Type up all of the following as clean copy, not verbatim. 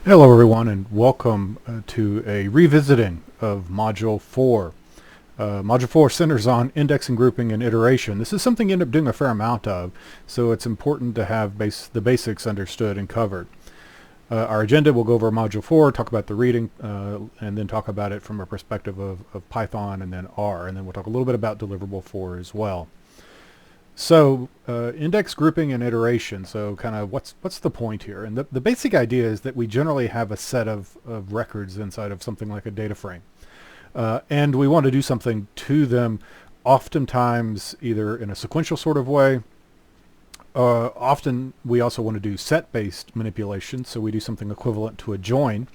Hello everyone and welcome to a revisiting of Module 4. Module 4 centers on indexing, grouping, and iteration. This is something you end up doing a fair amount of, so it's important to have the basics understood and covered. Our agenda will go over Module 4, talk about the reading, and then talk about it from a perspective of Python and then R, and then we'll talk a little bit about Deliverable 4 as well. So index, grouping, and iteration. So kind of what's the point here? And the basic idea is that we generally have a set of records inside of something like a data frame. And we want to do something to them, oftentimes either in a sequential sort of way. Often we also want to do set-based manipulation, so we do something equivalent to a join,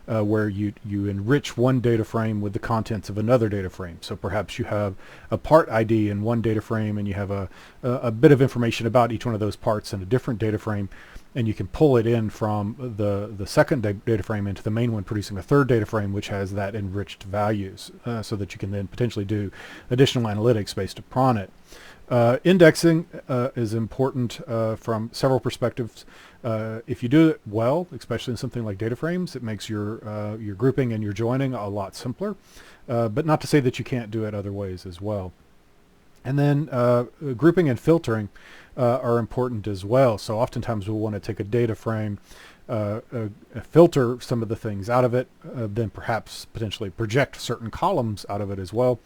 where you enrich one data frame with the contents of another data frame. So perhaps you have a part ID in one data frame and you have a bit of information about each one of those parts in a different data frame, and you can pull it in from the second data frame into the main one, producing a third data frame which has that enriched values, so that you can then potentially do additional analytics based upon it. Indexing is important from several perspectives. If you do it well, especially in something like data frames, it makes your grouping and your joining a lot simpler, but not to say that you can't do it other ways as well. And then grouping and filtering are important as well. So oftentimes we'll want to take a data frame, filter some of the things out of it, then perhaps potentially project certain columns out of it as well,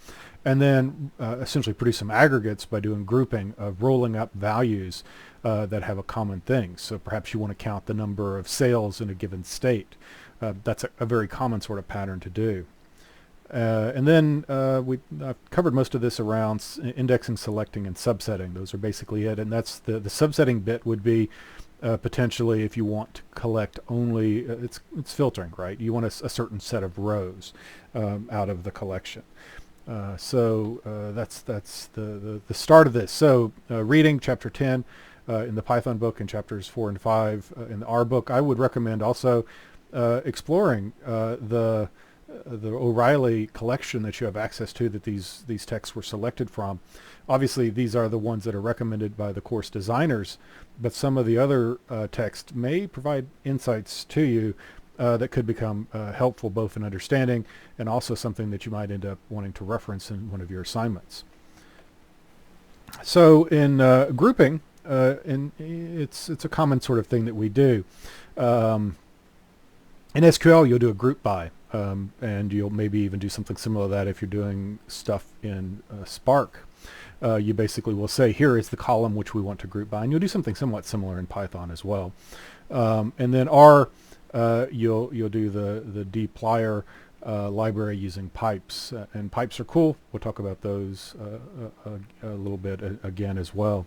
and then essentially produce some aggregates by doing grouping of rolling up values that have a common thing. So perhaps you want to count the number of sales in a given state. That's a very common sort of pattern to do. And then I've covered most of this around indexing, selecting, and subsetting. Those are basically it. And that's the subsetting bit would be potentially if you want to collect only, it's filtering, right? You want a certain set of rows out of the collection. So that's the start of this. So reading chapter 10 in the Python book and chapters 4 and 5 in the R book. I would recommend also exploring the O'Reilly collection that you have access to, that these texts were selected from. Obviously, these are the ones that are recommended by the course designers, but some of the other texts may provide insights to you that could become helpful both in understanding and also something that you might end up wanting to reference in one of your assignments. So in grouping, it's a common sort of thing that we do. In SQL, you'll do a group by, and you'll maybe even do something similar to that if you're doing stuff in Spark. You basically will say, here is the column which we want to group by, and you'll do something somewhat similar in Python as well. And then R, you'll do the dplyr library using pipes, and pipes are cool. We'll talk about those a little bit again as well.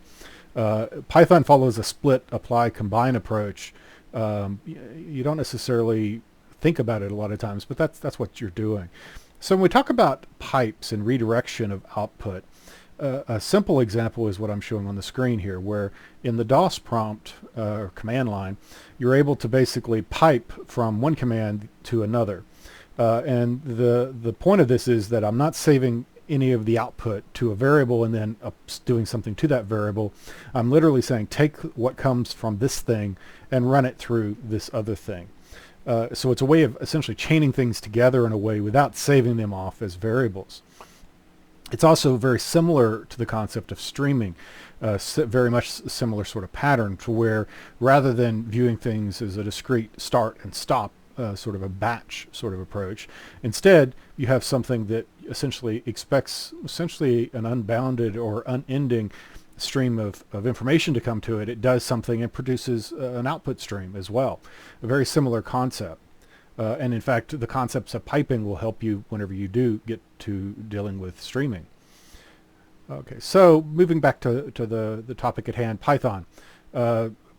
Python follows a split, apply, combine approach. You don't necessarily think about it a lot of times, but that's what you're doing. So when we talk about pipes and redirection of output, a simple example is what I'm showing on the screen here, where in the DOS prompt or command line, you're able to basically pipe from one command to another. And the point of this is that I'm not saving any of the output to a variable and then doing something to that variable. I'm literally saying take what comes from this thing and run it through this other thing. So it's a way of essentially chaining things together in a way without saving them off as variables. It's also very similar to the concept of streaming, very much similar sort of pattern, to where rather than viewing things as a discrete start and stop, sort of a batch sort of approach, instead you have something that essentially expects an unbounded or unending stream of information to come to it. It does something and produces an output stream as well. A very similar concept. And in fact, the concepts of piping will help you whenever you do get to dealing with streaming. Okay, so moving back to the topic at hand, Python.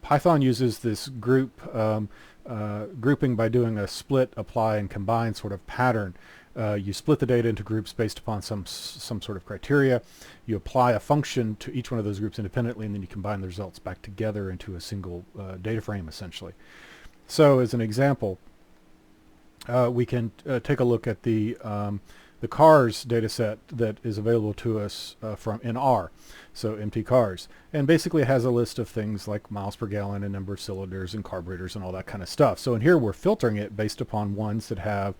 Python uses this grouping by doing a split, apply, and combine sort of pattern. You split the data into groups based upon some sort of criteria. You apply a function to each one of those groups independently, and then you combine the results back together into a single data frame, essentially. So as an example, we can take a look at the the cars data set that is available to us from in R, so MT cars. And basically it has a list of things like miles per gallon and number of cylinders and carburetors and all that kind of stuff. So in here we're filtering it based upon ones that have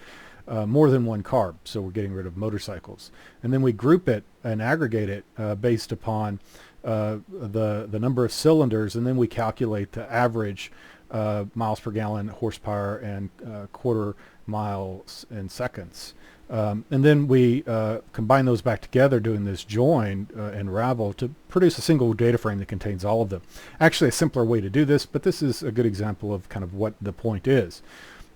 more than one carb, so we're getting rid of motorcycles. And then we group it and aggregate it based upon the number of cylinders, and then we calculate the average miles per gallon, horsepower, and quarter miles in seconds. And then we combine those back together doing this join and ravel to produce a single data frame that contains all of them. Actually a simpler way to do this, but this is a good example of kind of what the point is.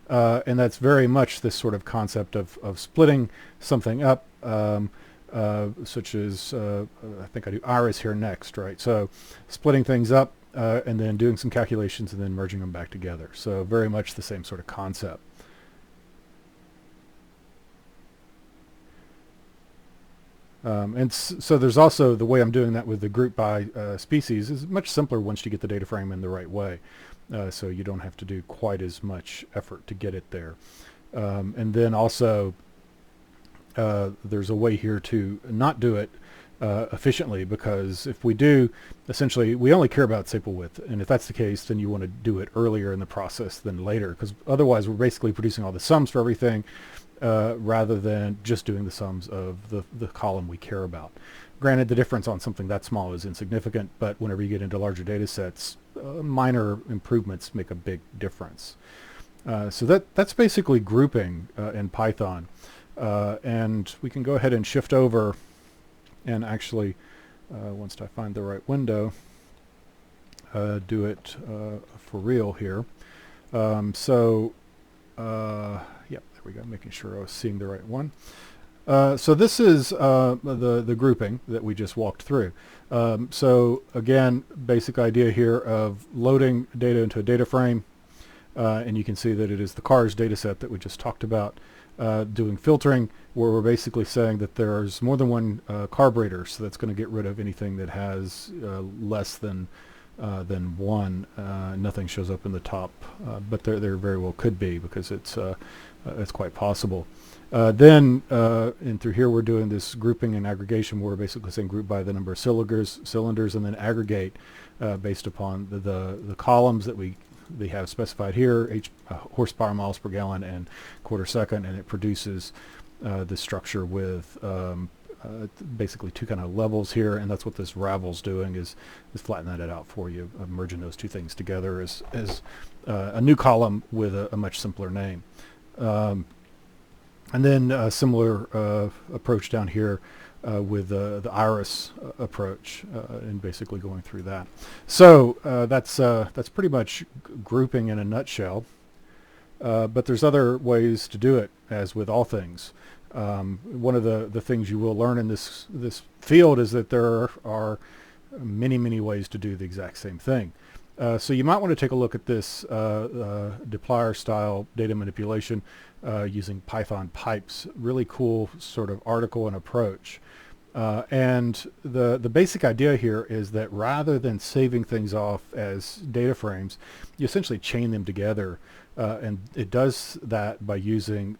And that's very much this sort of concept of splitting something up, such as, I think I do Iris here next, right? So splitting things up and then doing some calculations and then merging them back together. So very much the same sort of concept. And so there's also the way I'm doing that with the group by species is much simpler once you get the data frame in the right way. So you don't have to do quite as much effort to get it there. And then also there's a way here to not do it efficiently, because if we do, essentially we only care about sample width, and if that's the case then you want to do it earlier in the process than later, because otherwise we're basically producing all the sums for everything rather than just doing the sums of the column we care about. Granted, the difference on something that small is insignificant, but whenever you get into larger data sets, minor improvements make a big difference. So that's basically grouping in Python. And we can go ahead and shift over and actually, once I find the right window, do it for real here. Yep, there we go, making sure I was seeing the right one. So this is the grouping that we just walked through. So again, basic idea here of loading data into a data frame, and you can see that it is the cars data set that we just talked about. Doing filtering, where we're basically saying that there's more than one carburetor, so that's going to get rid of anything that has less than one. Nothing shows up in the top, but there very well could be, because it's quite possible. Then and through here we're doing this grouping and aggregation, where we're basically saying group by the number of cylinders, and then aggregate based upon the columns that they have specified here, horsepower, miles per gallon, and quarter second, and it produces this structure with basically two kind of levels here, and that's what this ravel's doing, is flattening that out for you, merging those two things together as a new column with a much simpler name. And then a similar approach down here with the Iris approach, and basically going through that. So that's pretty much grouping in a nutshell. But there's other ways to do it, as with all things. One of the things you will learn in this field is that there are many ways to do the exact same thing. So you might want to take a look at this dplyr style data manipulation using Python pipes. Really cool sort of article and approach. And the basic idea here is that rather than saving things off as data frames, you essentially chain them together, and it does that by using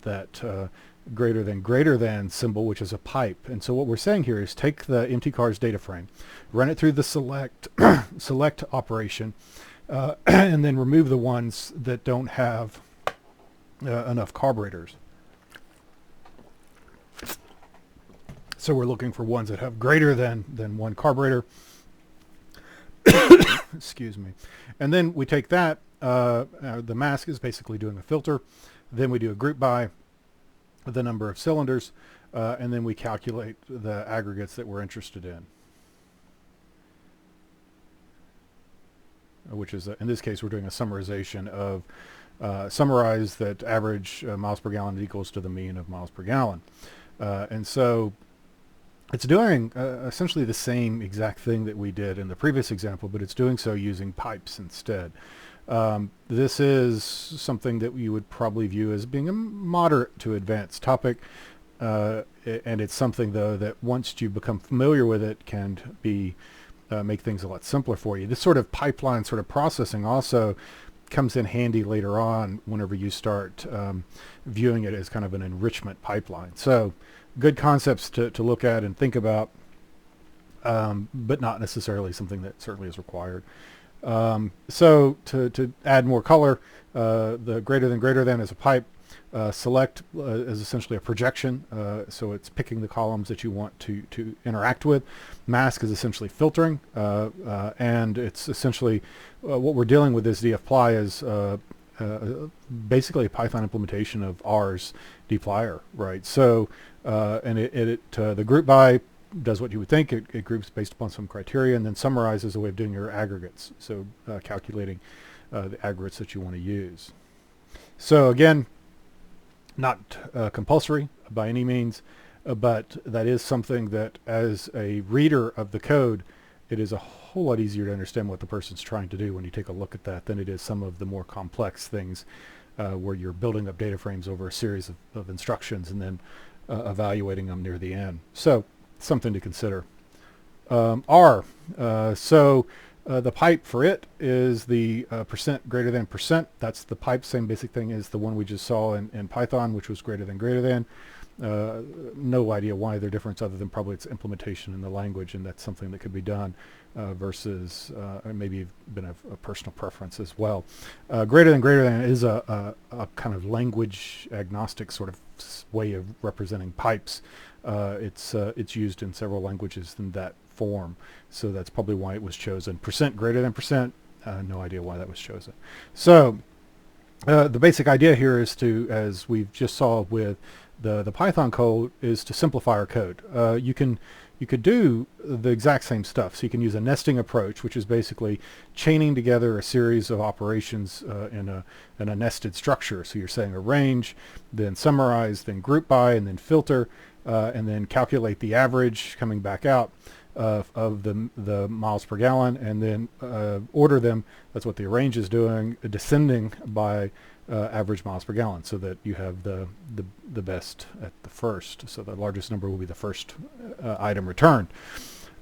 that greater than symbol, which is a pipe. And so what we're saying here is take the MT cars data frame, run it through the select operation, and then remove the ones that don't have enough carburetors. So we're looking for ones that have greater than one carburetor. Excuse me. And then we take that, the mask is basically doing a filter. Then we do a group by the number of cylinders, and then we calculate the aggregates that we're interested in, which is, in this case, we're doing a summarization of summarize that average miles per gallon equals to the mean of miles per gallon. And so it's doing essentially the same exact thing that we did in the previous example, but it's doing so using pipes instead. This is something that you would probably view as being a moderate to advanced topic, and it's something, though, that once you become familiar with it can be make things a lot simpler for you. This sort of pipeline sort of processing also comes in handy later on whenever you start viewing it as kind of an enrichment pipeline. So good concepts to look at and think about, but not necessarily something that certainly is required. So to add more color, the greater than is a pipe. Select is essentially a projection, so it's picking the columns that you want to interact with. Mask is essentially filtering, and it's essentially what we're dealing with is dfply is basically a Python implementation of R's dplyr, right? So and the group by does what you would think. It groups based upon some criteria and then summarizes a way of doing your aggregates, so calculating the aggregates that you want to use. So again, not compulsory by any means, but that is something that as a reader of the code, it is a whole lot easier to understand what the person's trying to do when you take a look at that than it is some of the more complex things where you're building up data frames over a series of instructions and then evaluating them near the end. So something to consider. R, so the pipe for it is the percent greater than percent. That's the pipe, same basic thing as the one we just saw in Python, which was greater than. No idea why they're different other than probably its implementation in the language, and that's something that could be done versus maybe been a personal preference as well. Greater than is a kind of language agnostic sort of way of representing pipes. It's used in several languages in that form, so that's probably why it was chosen. Percent greater than percent, no idea why that was chosen. So the basic idea here is to, as we've just saw with the Python code, is to simplify our code. You could do the exact same stuff. So you can use a nesting approach, which is basically chaining together a series of operations in a nested structure. So you're saying arrange, then summarize, then group by, and then filter, and then calculate the average coming back out of the miles per gallon, and then order them. That's what the arrange is doing, descending by average miles per gallon, so that you have the best at the first. So the largest number will be the first item returned.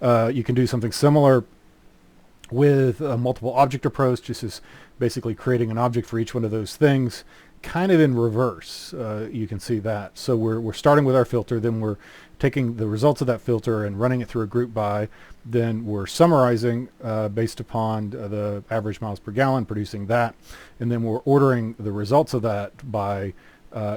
You can do something similar with a multiple object approach. This is basically creating an object for each one of those things, kind of in reverse. You can see that. So we're starting with our filter, then we're taking the results of that filter and running it through a group by, then we're summarizing based upon the average miles per gallon, producing that, and then we're ordering the results of that by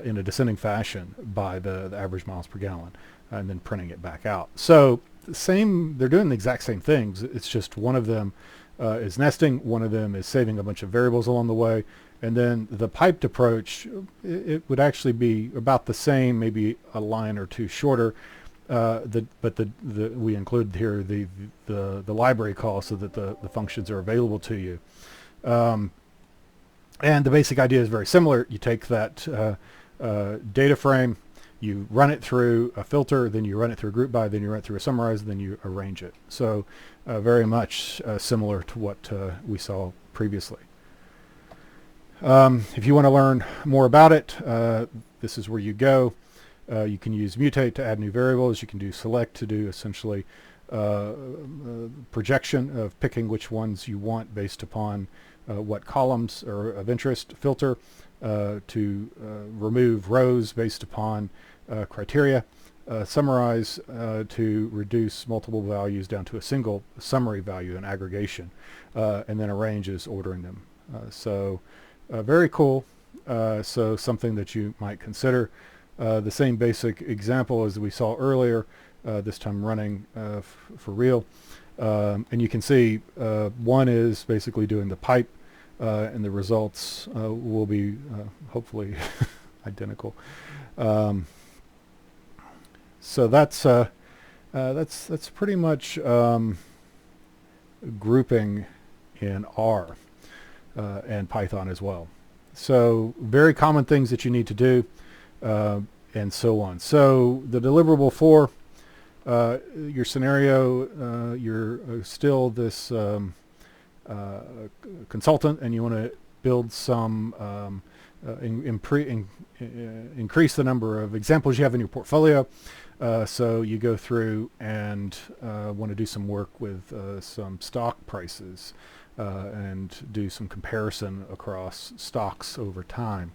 in a descending fashion by the average miles per gallon, and then printing it back out. So they're doing the exact same things. It's just one of them is nesting, one of them is saving a bunch of variables along the way. And then the piped approach, it would actually be about the same, maybe a line or two shorter. But we include here the library call so that the functions are available to you. And the basic idea is very similar. You take that data frame, you run it through a filter, then you run it through a group by, then you run it through a summarize, then you arrange it. So very much similar to what we saw previously. If you want to learn more about it, this is where you go. You can use mutate to add new variables. You can do select to do essentially projection of picking which ones you want based upon what columns are of interest. Filter to remove rows based upon criteria. Summarize to reduce multiple values down to a single summary value, an aggregation. And then arrange is ordering them. Very cool. So something that you might consider. The same basic example as we saw earlier, this time running for real. And you can see one is basically doing the pipe, and the results will be hopefully identical. So that's pretty much grouping in R. And Python as well. So very common things that you need to do, and so on. So the deliverable for your scenario, you're still this consultant, and you want to build some increase the number of examples you have in your portfolio. So you go through and want to do some work with some stock prices. and do some comparison across stocks over time.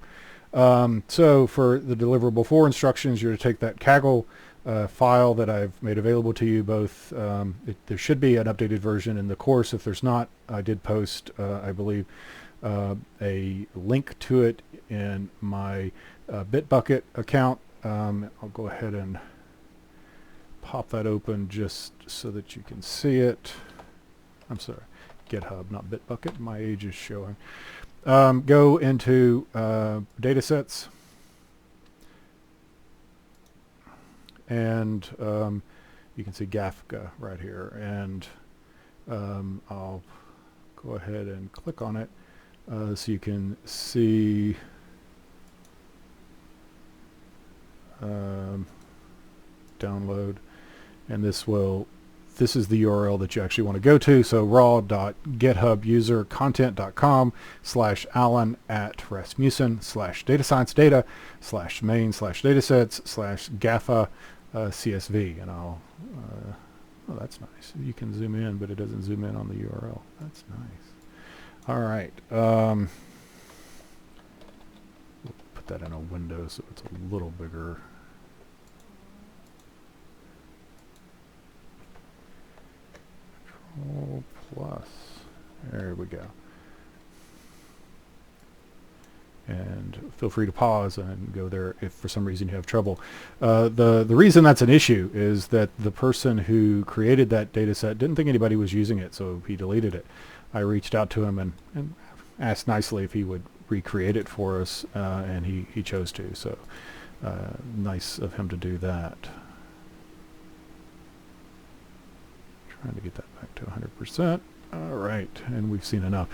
So for the deliverable 4 instructions, you're to take that Kaggle file that I've made available to you both. There should be an updated version in the course. If there's not, I did post, I believe, a link to it in my Bitbucket account. I'll go ahead and pop that open just so that you can see it. I'm sorry, GitHub, not Bitbucket. My age is showing. Go into datasets, and you can see GAFCA right here, and I'll go ahead and click on it so you can see download, and this is the URL that you actually want to go to. So raw.github user content.com/alan@rasmussen/datascience/data/datasets/GAFA CSV, and I'll oh, that's nice. You can zoom in, but it doesn't zoom in on the URL. That's nice. All right. We'll put that in a window so it's a little bigger. Control plus. There we go. And feel free to pause and go there if for some reason you have trouble. The reason that's an issue is that the person who created that data set didn't think anybody was using it, so he deleted it. I reached out to him and asked nicely if he would recreate it for us, and he chose to, so nice of him to do that. Trying to get that back to 100%. All right, and we've seen enough.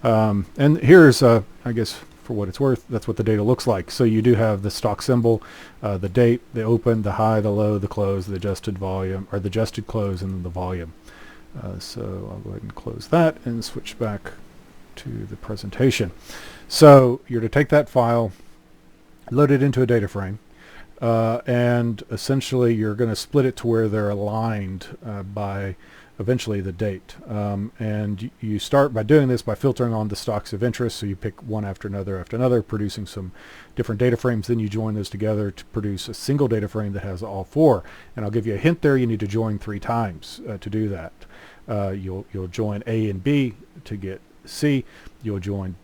And here's, I guess, for what it's worth, that's what the data looks like. So you do have the stock symbol, the date, the open, the high, the low, the close, the adjusted volume, or the adjusted close, and then the volume. So I'll go ahead and close that and switch back to the presentation. So you're to take that file, load it into a data frame, and essentially you're going to split it to where they're aligned by eventually the date. And you start by doing this by filtering on the stocks of interest. So you pick one after another, producing some different data frames. Then you join those together to produce a single data frame that has all 4. And I'll give you a hint there. You need to join 3 times to do that. You'll join A and B to get C. You'll join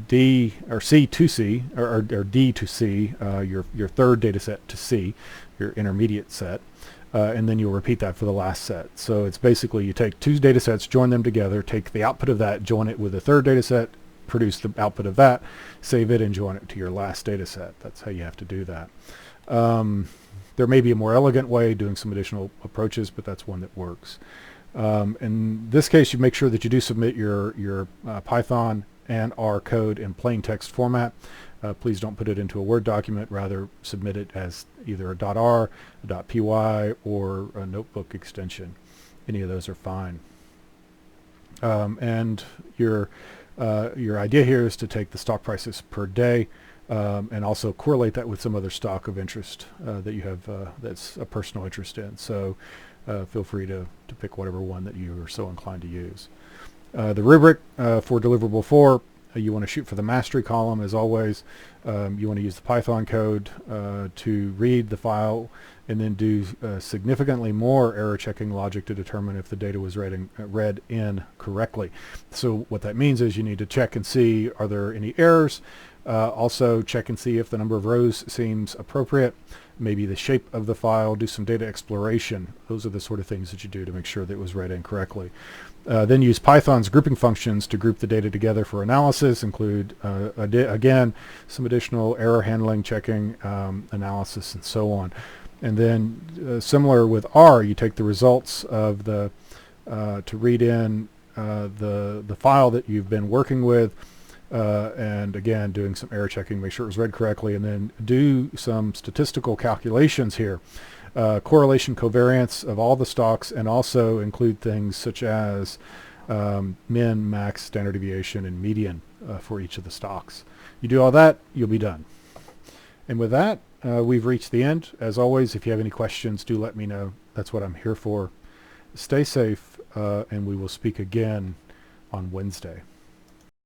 D or C to C, or D to C, your third data set to C, your intermediate set. And then you'll repeat that for the last set. So it's basically you take 2 data sets, join them together, take the output of that, join it with a third data set, produce the output of that, save it, and join it to your last data set. That's how you have to do that. There may be a more elegant way, doing some additional approaches, but that's one that works. In this case, you make sure that you do submit your Python and R code in plain text format. Please don't put it into a Word document. Rather, submit it as either a .r, a .py, or a notebook extension. Any of those are fine. And your idea here is to take the stock prices per day and also correlate that with some other stock of interest that you have that's a personal interest in. So feel free to pick whatever one that you are so inclined to use. The rubric for deliverable 4, you want to shoot for the mastery column as always. You want to use the Python code to read the file and then do significantly more error checking logic to determine if the data was read in correctly. So what that means is you need to check and see, are there any errors? Also check and see if the number of rows seems appropriate, maybe the shape of the file, do some data exploration. Those are the sort of things that you do to make sure that it was read in correctly. Then use Python's grouping functions to group the data together for analysis, include, again, some additional error handling, checking, analysis, and so on. And then similar with R, you take the results of the, to read in the file that you've been working with, and again, doing some error checking, make sure it was read correctly, and then do some statistical calculations here. Correlation covariance of all the stocks, and also include things such as min, max, standard deviation, and median for each of the stocks. You do all that, you'll be done. And with that, we've reached the end. As always, if you have any questions, do let me know. That's what I'm here for. Stay safe, and we will speak again on Wednesday.